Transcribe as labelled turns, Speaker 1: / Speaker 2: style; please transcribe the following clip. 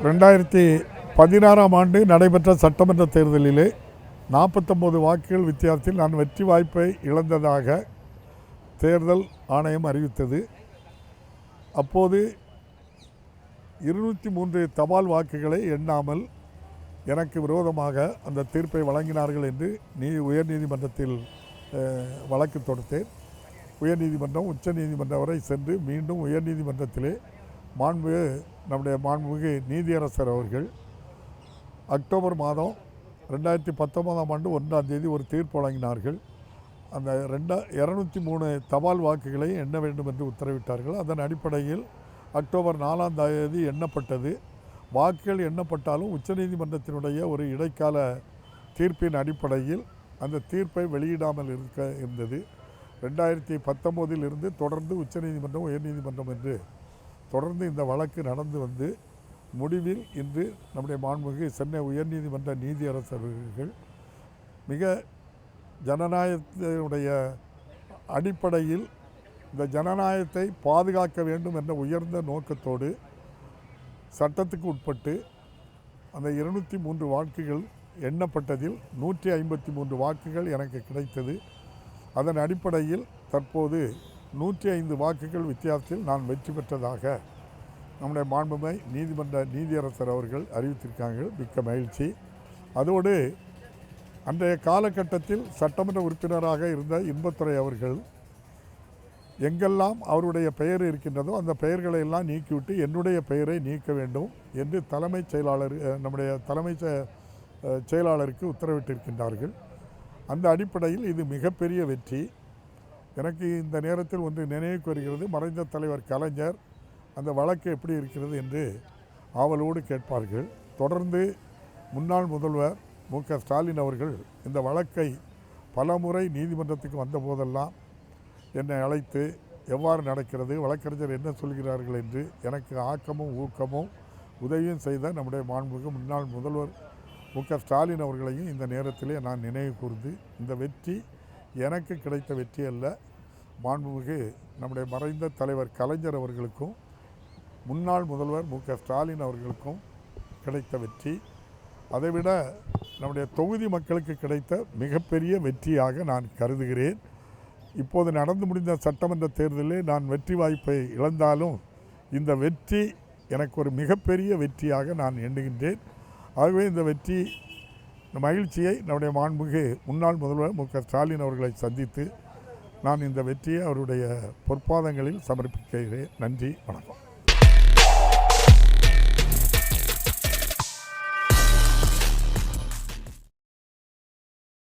Speaker 1: 2016ஆம் ஆண்டு நடைபெற்ற சட்டமன்ற தேர்தலிலே 49 வாக்குகள் வித்தியாசத்தில் நான் வெற்றி வாய்ப்பை இழந்ததாக தேர்தல் ஆணையம் அறிவித்தது. அப்போது 203 தபால் வாக்குகளை எண்ணாமல் எனக்கு விரோதமாக அந்த தீர்ப்பை வழங்கினார்கள் என்று உயர்நீதிமன்றத்தில் வழக்கு தொடுத்தேன். உயர்நீதிமன்றம் உச்ச நீதிமன்றம் வரை சென்று மீண்டும் உயர்நீதிமன்றத்திலே நம்முடைய மாண்புமிகு நீதியரசர் அவர்கள் அக்டோபர் மாதம் 2019ஆம் ஆண்டு 1ஆம் தேதி ஒரு தீர்ப்பு வழங்கினார்கள். அந்த 203 தபால் வாக்குகளை எண்ண வேண்டும் என்று உத்தரவிட்டார்கள். அதன் அடிப்படையில் அக்டோபர் 4ஆம் தேதி எண்ணப்பட்டது. வாக்குகள் எண்ணப்பட்டாலும் உச்சநீதிமன்றத்தினுடைய ஒரு இடைக்கால தீர்ப்பின் அடிப்படையில் அந்த தீர்ப்பை வெளியிடாமல் இருந்தது. 2019 இருந்து தொடர்ந்து உச்சநீதிமன்றம் உயர்நீதிமன்றம் என்று தொடர்ந்து இந்த வழக்கு நடந்து வந்து முடிவில் இன்று நம்முடைய மாண்புமிகு சென்னை உயர்நீதிமன்ற நீதியரசர்கள் மிக ஜனநாயகத்தினுடைய அடிப்படையில் இந்த ஜனநாயகத்தை பாதுகாக்க வேண்டும் என்ற உயர்ந்த நோக்கத்தோடு சட்டத்துக்கு உட்பட்டு அந்த 203 வாக்குகள் எண்ணப்பட்டதில் 153 வாக்குகள் எனக்கு கிடைத்தது. அதன் அடிப்படையில் தற்போது 105 வாக்குகள் வித்தியாசத்தில் நான் வெற்றி பெற்றதாக நம்முடைய மாண்புமை நீதிமன்ற நீதியரசர் அவர்கள் அறிவித்திருக்காங்க. மிக்க மகிழ்ச்சி. அதோடு அன்றைய காலகட்டத்தில் சட்டமன்ற உறுப்பினராக இருந்த இன்பத்துறை அவர்கள் எங்கெல்லாம் அவருடைய பெயர் இருக்கின்றதோ அந்த பெயர்களை எல்லாம் நீக்கிவிட்டு என்னுடைய பெயரை நீக்க வேண்டும் என்று நம்முடைய தலைமைச் செயலாளருக்கு உத்தரவிட்டிருக்கின்றார்கள். அந்த அடிப்படையில் இது மிகப்பெரிய வெற்றி. எனக்கு இந்த நேரத்தில் ஒன்று நினைவுக்கு வருகிறது. மறைந்த தலைவர் கலைஞர் அந்த வழக்கு எப்படி இருக்கிறது என்று ஆவலோடு கேட்பார்கள். தொடர்ந்து முன்னாள் முதல்வர் மு.க.ஸ்டாலின் அவர்கள் இந்த வழக்கை பலமுறை நீதிமன்றத்துக்கு வந்த போதெல்லாம் என்னை அழைத்து எவ்வாறு நடக்கிறது, வழக்கறிஞர் என்ன சொல்கிறார்கள் என்று எனக்கு ஆக்கமும் ஊக்கமும் உதவியும் செய்த நம்முடைய மாண்புமிகு முன்னாள் முதல்வர் மு.க.ஸ்டாலின் அவர்களையும் இந்த நேரத்திலே நான் நினைவு கூர்ந்து, இந்த வெற்றி எனக்கு கிடைத்த வெற்றி அல்ல, மாண்புமிகு நம்முடைய மறைந்த தலைவர் கலைஞர் அவர்களுக்கும் முன்னாள் முதல்வர் மு.க.ஸ்டாலின் அவர்களுக்கும் கிடைத்த வெற்றி, அதைவிட நம்முடைய தொகுதி மக்களுக்கு கிடைத்த மிகப்பெரிய வெற்றியாக நான் கருதுகிறேன். இப்போது நடந்து முடிந்த சட்டமன்ற தேர்தலில் நான் வெற்றி வாய்ப்பை இழந்தாலும் இந்த வெற்றி எனக்கு ஒரு மிகப்பெரிய வெற்றியாக நான் எண்ணுகின்றேன். ஆகவே இந்த வெற்றி மகிழ்ச்சியை நம்முடைய மாண்புமிகு முன்னாள் முதல்வர் மு.க.ஸ்டாலின் அவர்களை சந்தித்து நான் இந்த வெற்றியை அவருடைய பொற்பாதங்களில் சமர்ப்பிக்கிறேன். நன்றி, வணக்கம்.